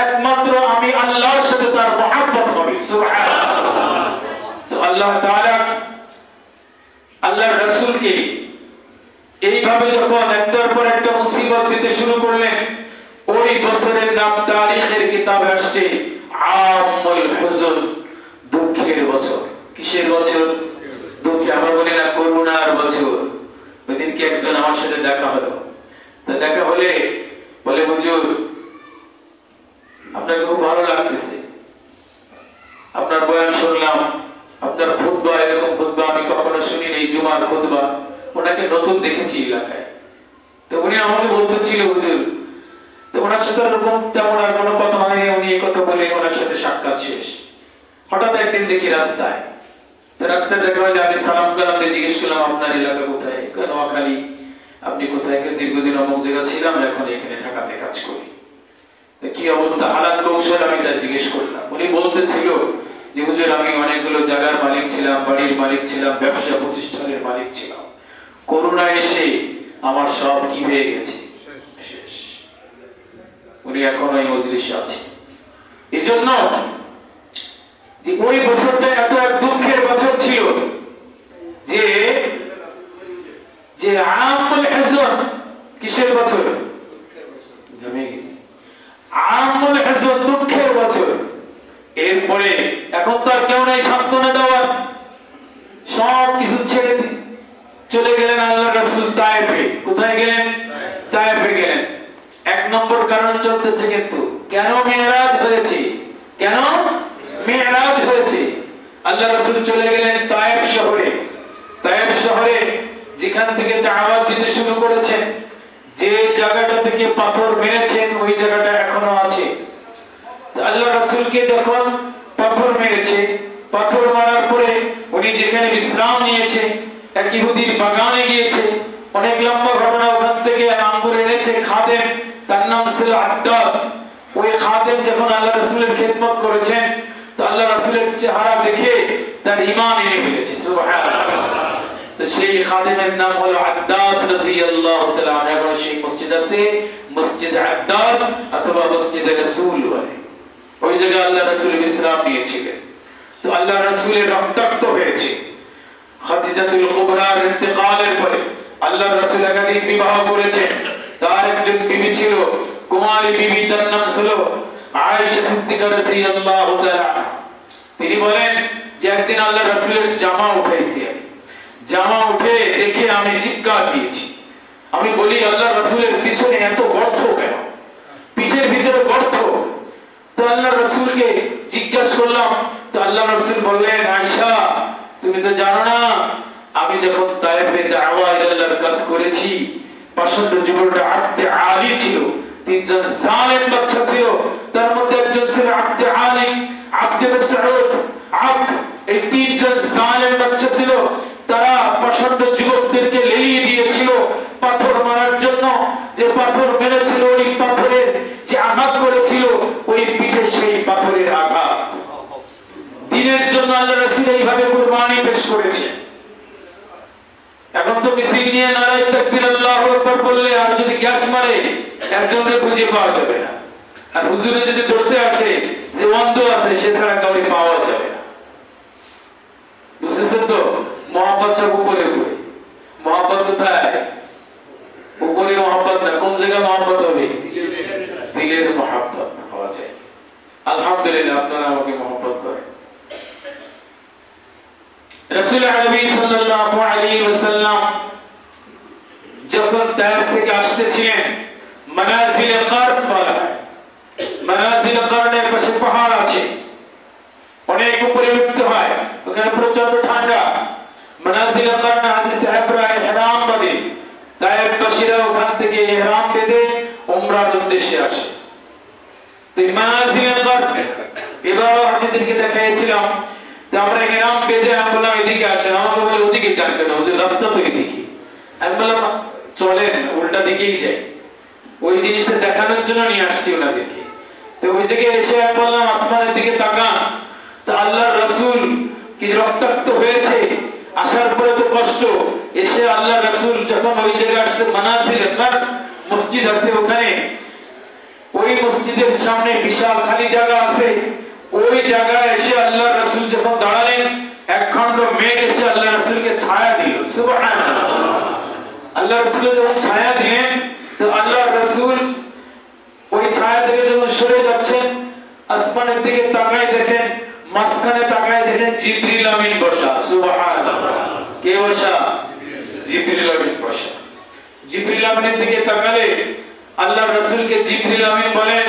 একমাত্র আমি আল্লাহর সাথে তার মহব্বত হবে। সুবহানাল্লাহ। তো আল্লাহ তাআলা আল্লাহর রাসূলকে এইভাবে যখন একটার পর একটা মুসিবত দিতে শুরু করলেন, ওই বছরের নাম তারিখের কিতাবে আসছে আমুল হুজুন, দুঃখের বছর। কিসের বছর? দুঃখে। আমরা বলি না করুণার বছর। ওই দিনকে একজন আমার সাথে দেখা হলো, তো দেখা হলে বলে, হুজুর আপনাকে খুব ভালো লাগতেছে, আপনার বয়ান শুনলাম, আপনার খুতবা, এরকম খুতবা আমি কখনো শুনিনি, জুমার খুতবা। ওনাকে নতুন দেখেছি এলাকায়। তো উনি আমাকে বলতেছিল, হুজুর, তো ওনার সাথে এরকম তেমন আর কোনো কথা হয়নি, উনি এই কথা বলে ওনার সাথে সাক্ষাৎ শেষ। হঠাৎ একদিন দেখি রাস্তায়, তো রাস্তায় দেখা হলে আমি সালাম কালাম দিয়ে জিজ্ঞেস করলাম, আপনার এলাকা কোথায়? নোয়াখালী। আপনি কোথায়? দীর্ঘদিন অমুক জায়গা ছিলাম, এখন এখানে ঢাকাতে কাজ করি। কি অবস্থা, হালাত কৌশল আমি তার জিজ্ঞেস করলাম। উনি বলতেছিল যে, হুজুর আমি অনেকগুলো জায়গার মালিক ছিলাম, বাড়ির মালিক ছিলাম, ব্যবসা প্রতিষ্ঠানের মালিক ছিলাম, করোনা এসে আমার সব কি হয়ে গেছে, শেষ। উনি এখন ওই মজলিসে আছে। এই জন্য যে ওই বছরটা এত এক দুঃখের বছর ছিল যে যে আমুল হুজুন, কিসের বছর? জমে গেছে। আমুল হুজুন, দুঃখের বছর। এরপরে এখন তো আর কেউ নাই সান্ত্বনা দেওয়ার, সব কিছু ছেড়ে দিয়ে চলে গেলেন আল্লাহ রাসূল তায়েফে। কোথায় গেলেন? তায়েফে গেলেন। এক নম্বর কারণ চলতেছে কিন্তু, কেন মেরাজ হয়েছে? কেন মেরাজ হয়েছে? আল্লাহ রাসূল চলে গেলেন তায়েফ শহরে। তায়েফ শহরে যেখান থেকে দাওয়াত দিতে শুরু করেছেন, যে জায়গাটা থেকে পাথর মেরেছেন ওই জায়গাটা এখনো আছে। আল্লাহ রাসূলকে যখন পাথর মেরেছে, পাথর মারার পরে উনি যেখানে বিশ্রাম নিয়েছে, এক ইহুদির বাগানে গিয়েছে। অনেক লম্বা ঘটনা। ওখান থেকে আঙ্গুর এনেছে খাদেম, তার নাম ছিল আদ্দাস। ওই খাদেম যখন আল্লাহ রাসূলের খেদমত করেছেন, তো আল্লাহ রাসূলের চেহারা দেখে তার ঈমান এনে ফেলেছে। সুবহানাল্লাহ। তো সেই খাদেমের নাম হলো আদ্দাস রাদিয়াল্লাহু তাআলা আনহু। এখন সেই মসজিদ আছে, মসজিদ আদ্দাস অথবা মসজিদ রাসূল বলে। ওই জায়গায় আল্লাহ রাসূল বিশ্রাম নিয়েছিলেন। তো আল্লাহ রাসূলের রক্তাক্ত হয়েছে। খাদিজাতুল কুবরার ইন্তেকালের পরে আল্লাহ রাসূল একাধিক বিবাহ করেছেন। তার একজন বিবি ছিল কুমারী বিবি, তার নাম ছিল আয়েশা সিদ্দিকা রাদিয়াল্লাহু তাআলা। তিনি বলেন যে একদিন আল্লাহ রাসূলের জামা উঠাইছি, জামা উঠে দেখে আমি চিৎকার দিয়েছি। আমি বলি, আল্লাহ রাসূলের পিছনে এত গর্ত কেন? পিঠের ভিতরে গর্ত। তো আল্লাহ রাসূলকে জিজ্ঞাসা করলাম। তো আল্লাহ রাসূল বললেন, আয়েশা তুমি তো জানো না, আমি যখন তায়েফে দাওয়া ইলাল্লাহর কাজ করেছি, পাষণ্ড যুবকটা আব্দে আলী ছিল, তিনজন জালেম বাদশা ছিল। তার মধ্যে একজন ছিল আব্দে আলী, আব্দে মাসউদ, আব্দ। এই তিনজন জালেম বাদশা ছিল। তারা পাষণ্ড যুবকদেরকে লেলিয়ে দিয়েছিল পাথর মারার জন্য। যে পাথর মেরেছিল, ওই পাথরের যে আঘাত করেছিল, ওই পিঠে সেই পাথরের আঘাত। দিনের জন্য আল্লাহ রাসূল এইভাবে কুরবানি পেশ করেছে। এখন তো মিছিল নিয়ে নারায়ে তাকবীর আল্লাহু আকবার বললে আর যদি গ্যাস মারে একজনকে খুঁজে পাওয়া যাবে না। আর হুজুরে যদি ধরতে আসে যে অন্ধ আছে, সে ছাড়া কাউকে পাওয়া যাবে না। বুঝতেছেন তো? মহব্বত সব উপরে উপরে। মহব্বত কোথায়? উপরে মহব্বত না। কোন জায়গায় মহব্বত হবে? দিলের মহব্বত হওয়া চাই। আলহামদুলিল্লাহ আপনারা আমাকে মহব্বত করেন। রাসূল আরবি সাল্লাল্লাহু আলাইহি ওয়াসাল্লাম যখন তায়েফ থেকে আসতেছিলেন, মানাজিল কারন বলা হয়। মানাজিল কারনের পাশে পাহাড় আছে, অনেক উপরে উঠতে হয়, ওখানে প্রচন্ড ঠান্ডা। মানাজিল কারন হাদিসে ইব্রাহিম ইহরাম বাঁধে। তায়েফবাসীরা ওখান থেকে ইহরাম বেঁধে উমরার উদ্দেশ্যে আসে। তো মানাজিল কারন এবার হাজিদেরকে দেখাইছিলাম যে আমরা ইহরাম বেঁধে আমি বললাম এদিকে আসেন। আমাকে বলে ওদিকে যান কেন? হুজুর রাস্তা তো এদিকে। আমি বললাম চলেন, উল্টা দিকেই যাই। ওই জিনিসটা দেখানোর জন্য নিয়ে আসছি ওনাদেরকে। তো ওই দিকে এসে আমি বললাম আসমানের দিকে তাকান। তো আল্লাহর রাসূল কি রক্তাক্ত হয়েছে, আসার পরে তো কষ্ট। এসে আল্লাহ রাসূল যখন ওই জায়গায় আসছে, মানাজিল কারন মসজিদ আছে ওখানে, ওই মসজিদের সামনে বিশাল খালি জায়গা আছে। ওই জায়গায় এসে আল্লাহ রাসূল যখন দাঁড়ালেন, একখণ্ড মেঘ এসে আল্লাহ রাসূলকে ছায়া দিল। সুবহানাল্লাহ। আল্লাহ রাসূল যখন ছায়া দিলেন, তো আল্লাহ রাসূল ওই ছায়া থেকে যখন সরে যাচ্ছেন, আসমানের দিকে তাকায় দেখেন, মাঝখানে তাকায় দেখেন জিবরিল আমিন বসা। সুবহানাল্লাহ। কে বসা? জিবরিল আমিন বসা। জিবরিল আমিনের দিকে তাকালে আল্লাহ রাসূলকে জিবরিল আমিন বলেন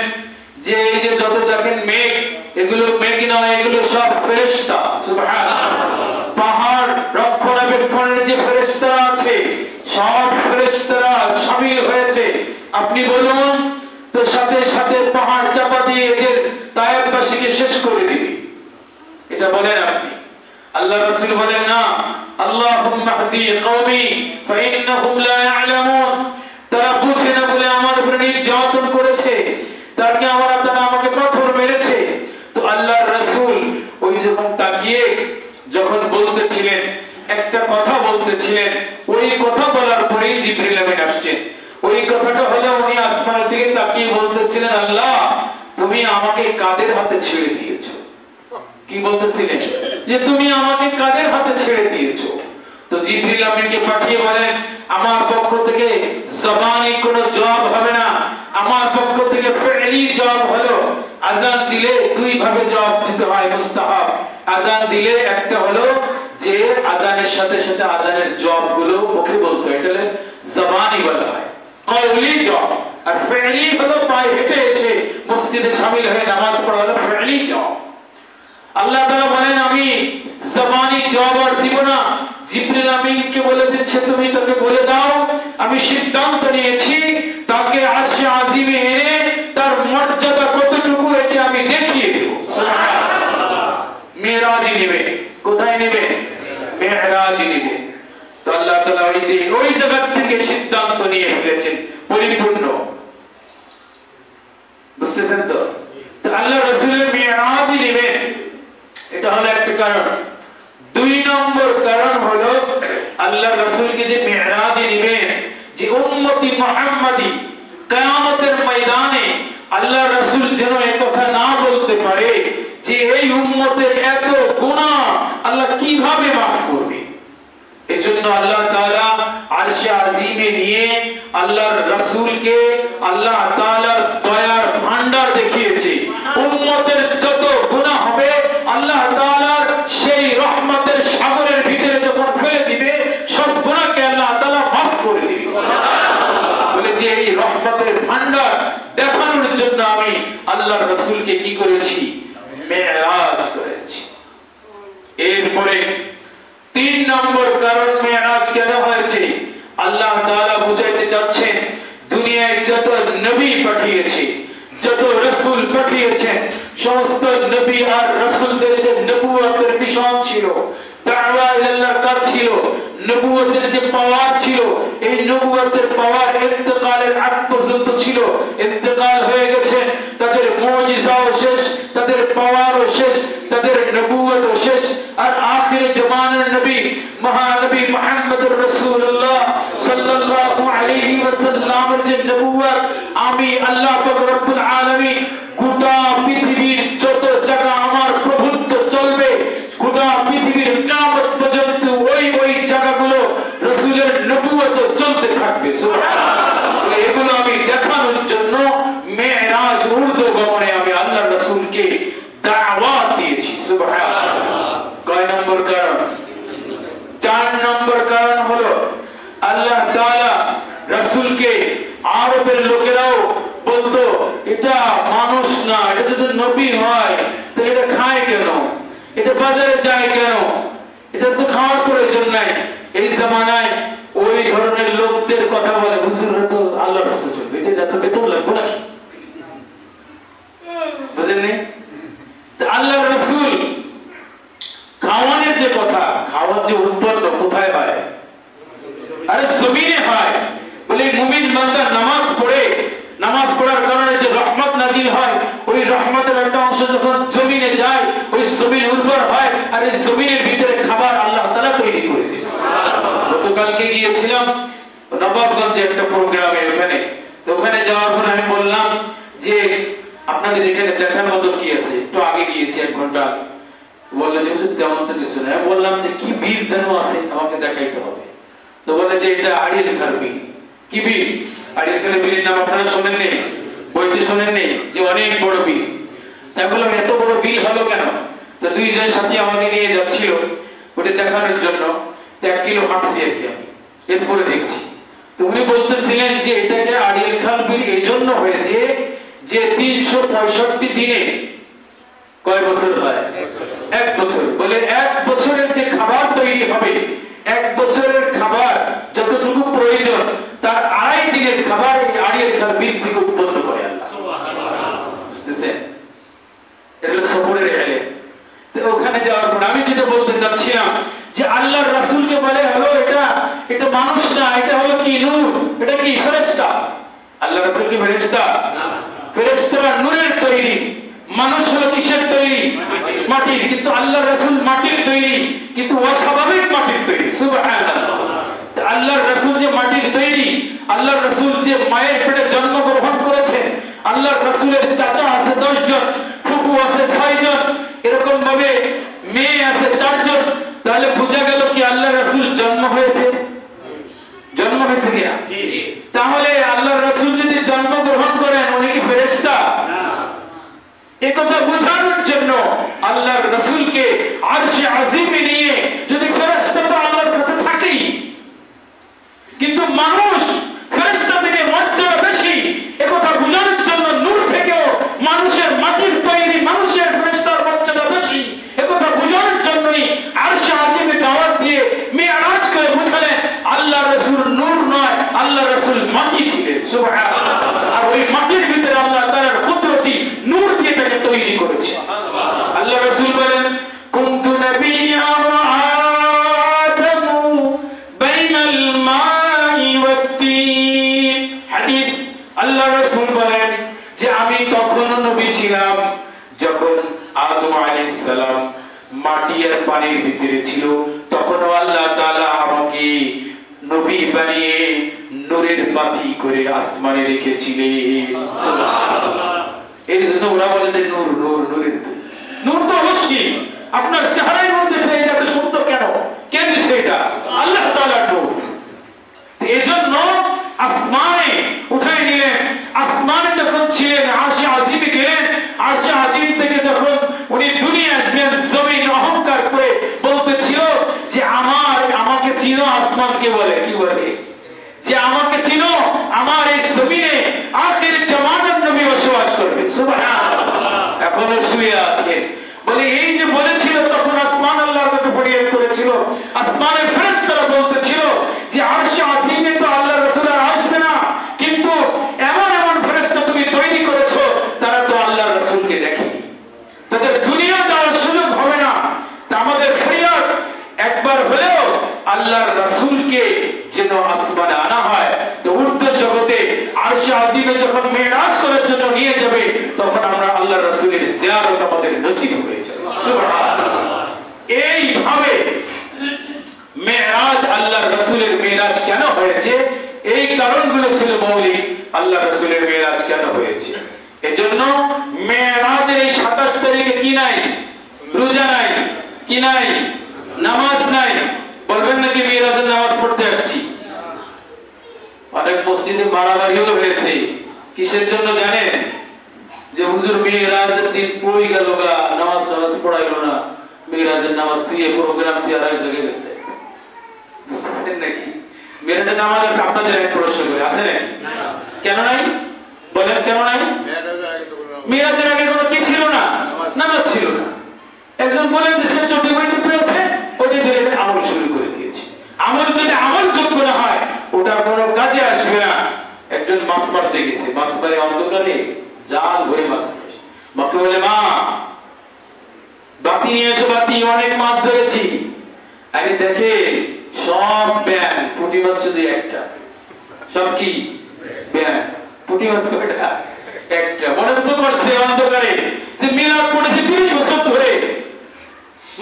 যে এই যে যত দেখেন মেঘ, এগুলো মেঘ নয়, এগুলো সব ফেরেশতা। সুবহানাল্লাহ। পাহাড় রক্ষণাবেক্ষণের যে ফেরেশতারা আছে, সব ফেরেশতারা শামিল হয়েছে। আপনি বলুন তো সাথে সাথে পাহাড় চাপা দিয়ে এদের তায়েফবাসীকে শেষ করে দিবে, এটা বলেন আপনি? আল্লাহ রাসূল বলেন না, আল্লাহুম্মা হদি কওমি ফাইন্নাহুম লা ইয়ালামুন। তারা বুঝে না বলে আমার উপরে নির্যাতন করেছে, তাকে তারা আমাকে পাথর মেরেছে। তো আল্লাহর রাসূল ওই যখন তাকিয়ে যখন বলতেছিলেন, একটা কথা বলতেছিলেন, ওই কথা বলার পরেই জিবরিল আমিন আসছেন। ওই কথাটা হলো উনি আসমানের দিকে তাকিয়ে বলতেছিলেন, আল্লাহ তুমি আমাকে কাদের হাতে ছেড়ে দিয়েছো? কি বলতেছিলেন? যে তুমি আমাকে কাদের হাতে ছেড়ে দিয়েছো? তো জিবরিল আমিনকে পাঠিয়ে বলেন, আমার পক্ষ থেকে জবানি কোনো জবাব হবে না, আমার পক্ষ থেকে ফি'লি জবাব হলো আযান দিলে দুই ভাবে জবাব দিতে হয়, মুস্তাহাব। আযান দিলে একটা হলো যে আজানের সাথে সাথে আজানের জব গুলো মুখে বলতো, এটা জবানি বলা হয়, কওলি জব। আর ফি'লি হলো পায়ে হেঁটে এসে মসজিদে শামিল হয়ে নামাজ পড়া হলো ফি'লি জব। আল্লাহ তাআলা বলেন আমি জবানি জব আর দিব না। জিবরিল আমিনকে বলে দিচ্ছে তুমি তাকে বলে দাও আমি সিদ্ধান্ত নিয়েছি তাকে আরশে আজিমে এনে তার মর্যাদা কতটুকু এটা আমি দেখিয়ে দেব। সুবহানাল্লাহ। মিরাজে নেবে, কোথায় নেবে? মিরাজে নেবে। তো আল্লাহ তাআলা ওই জায়গা থেকে সিদ্ধান্ত নিয়ে ফেলেছেন পরিপূর্ণ। বুঝতেছেন তো? তো আল্লাহ রাসূলের মিরাজে নেবে, এটা হলো একটা কারণ। 2 নম্বর কারণ হলো আল্লাহ রাসূলকে যে মিরাজে নেবেন, যে উম্মতি মুহাম্মাদি কিয়ামতের ময়দানে আল্লাহ রাসূল যেন এই কথা না বলতে পারে যে এই উম্মতের এত গুনাহ আল্লাহ কিভাবে মাফ করবে। এজন্য আল্লাহ তাআলা আরশে আজিমে নিয়ে আল্লাহর রাসূলকে আল্লাহ তাআলার দয়ার ভান্ডার দেখিয়েছে। উম্মতের যত গুনাহ হবে আল্লাহ তাআলার সেই রহমতের সাগরের ভিতরে যখন ফেলে দিবে সব গুনাহকে আল্লাহ তাআলা মাফ করে দিবে। বলে যে এই রহমতের ভান্ডার দেখানোর জন্য আমি আল্লাহর রাসূলকে কি করেছি? মেরাজ করেছি। এরপরে 3 নম্বর কারণ মেরাজ কেন হয়েছে? আল্লাহ তাআলা বুঝাইতে যাচ্ছেন দুনিয়ায় যত নবী পাঠিয়েছে, যত রাসূল পাঠিয়েছেন, সমস্ত নবী আর রাসূলদের যে নবুয়তের মিশন ছিল, দাওয়া ইলাল্লাহর কাজ ছিল, নবুয়তের যে পাওয়ার ছিল, এই নবুয়তের পাওয়ার ইন্তেকালের আগ পর্যন্ত ছিল। ইন্তেকাল হয়ে গেছে, তাদের মুজিজাও শেষ, তাদের পাওয়ারও শেষ, তাদের নবুয়তও শেষ। আর আখির জামানার নবী মহানবী মুহাম্মদুর রাসূলুল্লাহ সাল্লাল্লাহু আলাইহি ওয়াসাল্লামের যে নবুয়ত, আমি আল্লাহ পাক রব্বুল আলামিন গোটা পৃথিবীর যত জায়গা আমার প্রভুত্ব চলবে, গোটা পৃথিবীর কিয়ামত পর্যন্ত ওই জায়গাগুলো রাসূলের নবুয়ত চলতে থাকবে। সুবহানাল্লাহ। এগুলো আমি দেখানোর জন্য মেরাজ ঊর্ধ্বগমনে আমি আল্লাহর রাসূলকে দাওয়াত দিয়েছি। সুবহানাল্লাহ। কয় নম্বর কারণ? 4 নম্বর কারণ হলো আল্লাহ তাআলা রাসূলকে আরবের লোকেরাও বলতো এটা মানুষ না, এটা যদি নবী হয় তাহলে এটা খায় কেন, এটা বাজারে যায় কেন, এটা তো খাওয়ার প্রয়োজন নাই। এই জামানায় ওই ধরনের লোকদের কথা বলে হুজুররা তো আল্লাহর রাসূল চলবে, এটা যত বেতন লাগবে নাকি? বুঝেননি? আল্লাহর রাসূল খাওয়ানোর যে কথা, খাওয়ার যে উৎপন্ন কোথায় হয়? আরে জমিনে হয়। বলে মুমিন বান্দা নামাজ পড়ে, নামাজ পড়ার কারণে যে রহমত নাজিল হয়, ওই রহমতের একটা অংশ যখন জমিনে যায় ওই জমিন উর্বর হয়, আর এই জমিনের ভিতরে খাবার আল্লাহ তাআলা তৈরি করে দেন। গতকালকে গিয়েছিলাম নবাবগঞ্জে একটা প্রোগ্রামে, ওখানে যাওয়ার পর আমি বললাম যে আপনাদের এখানে দেখার মতো কি আছে? একটু আগে গিয়েছি, 1 ঘন্টা। বললে যে তেমন তো কিছু নেই। বললাম যে কি বীর যেন আছে আমাকে দেখাইতে হবে। তো বলে যে এটা আড়িয়াল খার বীর। কি বীর? আড়িয়াল খার বীরের নাম আপনারা শোনেননি? বইতে শোনেননি যে অনেক বড় বীর? তাই বললাম এত বড় বীর হলো কেন? তো 2 জন সাথী আমাকে নিয়ে যাচ্ছিল ওটা দেখানোর জন্য। 1 কিলো হাঁটছি আর কি আমি, এরপরে দেখছি। তো উনি বলতেছিলেন যে এটাকে আড়িয়াল খার বীর এই জন্য হয়েছে যে 365 দিনে কয় বছর হয়? 1 বছর। বলে 1 বছরের যে খাবার তৈরি হবে, 1 বছরের খাবার যতটুকু প্রয়োজন তার 2.5 দিনের খাবার এই আড়িয়াল খার বীর থেকে উৎপন্ন করে আল্লাহ। সুবহানাল্লাহ। বুঝতেছেন? এটা হলো সফরের ইলম। তো ওখানে যাওয়ার পর আমি যেটা বলতে চাচ্ছিলাম যে আল্লাহর রাসূলকে বলে হলো এটা মানুষ না, এটা হলো কি নূর, এটা কি ফেরেশতা। আল্লাহর রাসূল কি ফেরেশতা? না। ফেরেশতারা নূরের তৈরি, মানুষ হলো কিসের তৈরি? মাটির। কিন্তু আল্লাহর রাসূল মাটির তৈরি, কিন্তু অস্বাভাবিক মাটির তৈরি। সুবহানাল্লাহ। আল্লাহর রাসূল যে মাটির তৈরি, আল্লাহর রাসূল যে মায়ের পেটে জন্মগ্রহণ করেছেন, আল্লাহর রাসূলের চাচা আছে 10 জন, ফুফু আছে 6 জন, এরকম ভাবে মেয়ে আছে 4 জন। তাহলে বোঝা গেল কি আল্লাহর রাসূল জন্ম হয়েছে? জন্ম হয়েছে কিনা? তাহলে আল্লাহর রাসূল যদি জন্মগ্রহণ করেন উনি কি ফেরেশতা? না। একথা বোঝানোর জন্য আল্লাহর রাসূলকে আরশে আজিমে নিয়ে, যদি ফেরেশতা তো আল্লাহর কাছে থাকেই, কিন্তু মানুষ ফেরেশতা থেকে মর্যাদা বেশি, একথা বোঝানোর জন্য নূর থেকেও মানুষের মাটির তৈরি মানুষের ফেরেশতার মর্যাদা বেশি, একথা বোঝানোর জন্যই আরশে আজিমে দাওয়াত দিয়ে মিরাজ করে বোঝালেন আল্লাহর রাসূল নূর নয়, আল্লাহর রাসূল মাটি ছিলেন। সুবহানাল্লাহ। আর ওই মাটির ভিতরে আল্লাহ তাআলার কুদরতি নূর দিয়ে তাকে তৈরি করেছে। আল্লাহ রাসূল বলেন কুনতু নাবিয়্যা ওয়া আদামু বাইনাল মাই ওয়াত-তিন। হাদিস, আল্লাহ রাসূল বলেন যে আমি তখন নবী ছিলাম যখন আদম আলাইহিস সালাম মাটি আর পানির ভিতরে ছিল, তখনও আল্লাহ তাআলা আমাকে নবী বানিয়ে নূরের বাতি করে আসমানে রেখেছিলেন। সুবহানাল্লাহ। এই জন্য ওরা বলে যে নূর নূর নূরের নূর তো অবশ্যই আপনার চেহারার মধ্যে, সেই এত সুন্দর কেন, কে দিছে এটা? আল্লাহ তাআলার নূর। এজন্য আসমানে উঠাই নিলেন। আসমানে যখন ছিলেন আরশে আজিমে গেলেন, আরশে আজিম থেকে যখন উনি দুনিয়া আসবেন, জমিন অহংকার করে বলতেছিল যে আমাকে চিনো। আসমানকে বলে কি বলে যে আমাকে চিনো, আমার এই জমিনে আখির জামানার নবী বসবাস করবে। সুবহানাল্লাহ। এখনো শুয়ে আছে বলে, এই যে বলেছিল তখন আসমান আল্লাহর কাছে ফরিয়াদ করেছিল, আসমানের ফেরেশতারা বলতেছিল যে আরশে আজিমে তো আল্লাহ রাসূল আসবে না, কিন্তু এমন এমন ফেরেশতা তুমি তৈরি করেছো তারা তো আল্লাহ রাসূলকে দেখেনি, তাদের দুনিয়া যাওয়ার সুযোগ হবে না। তা আমাদের ফরিয়াদ একবার হলেও আল্লাহর রাসূলকে যেন আসমানে আনা হয়। তো ঊর্ধ্ব জগতে আরশে আজিমে যখন মিরাজ করার জন্য নিয়ে যাবে, তখন আমরা আল্লাহর রাসূলের জিয়ারত আমাদের নসিব হয়ে যাবে। সুবহানাল্লাহ। এইভাবে মিরাজ, আল্লাহর রাসূলের মিরাজ কেন হয়েছে, এই কারণগুলো ছিল মৌলিক। আল্লাহর রাসূলের মিরাজ কেন হয়েছে, এজন্য মিরাজের এই 27 তারিখে কি নাই? রোজা নাই, কি নাই? নামাজ নাই। বলবেন নাকি মিরাজের নামাজ পড়তে আসছি? অনেক মসজিদে বাড়াবাড়িও হয়েছে। কিসের জন্য জানেন? যে হুজুর মিরাজের দিন কই গেল গা, নামাজ পড়াইলো না, মিরাজের নামাজ তুই প্রোগ্রাম তুই আর এক জায়গায় গেছে। বুঝতেছেন নাকি? মিরাজের নামাজ আছে আপনাদের এক প্রশ্ন করে আছে নাকি? কেন নাই বলেন, কেন নাই? মিরাজের আগে কোনো কি ছিল না? নামাজ ছিল না। একজন বলে দিয়েছে চটি বইতে পেয়েছে, ওটি ধরে আমল শুরু করে দিয়েছে। আমল যদি আমল যোগ্য না হয় ওটা কোনো কাজে আসবে না। একজন মাছ মারতে গেছে, মাছ মারে অন্ধকারে জাল ভরে মাছ ধরেছে। মাকে বলে, মা বাতি নিয়ে এসো, বাতি, অনেক মাছ ধরেছি। আরে দেখে সব ব্যান, পুঁটি মাছ শুধু একটা। সব কি ব্যান, পুঁটি মাছ কয়টা? একটা। মনে তো করছে অন্ধকারে যে মিলাদ পড়েছে 30 বছর ধরে,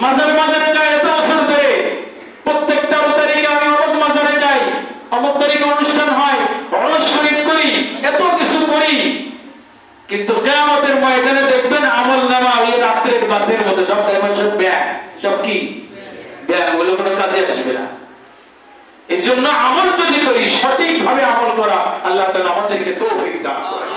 মাজারে মাজারে যায় এত বছর ধরে, প্রত্যেকটা তারিখে আমি অমুক মাজারে যাই, অমুক তারিখে অনুষ্ঠান হয়, অলস শরীর করি, এত কিছু করি, কিন্তু কিয়ামতের ময়দানে দেখবেন আমল নামা ওই রাত্রের বাসের মতো সব সব ব্যাগ, সব কি ব্যাগ, ওগুলো কোনো কাজে আসবে না। এই জন্য আমল যদি করি, সঠিকভাবে আমল করা, আল্লাহ তাআলা আমাদেরকে তৌফিক দান করেন।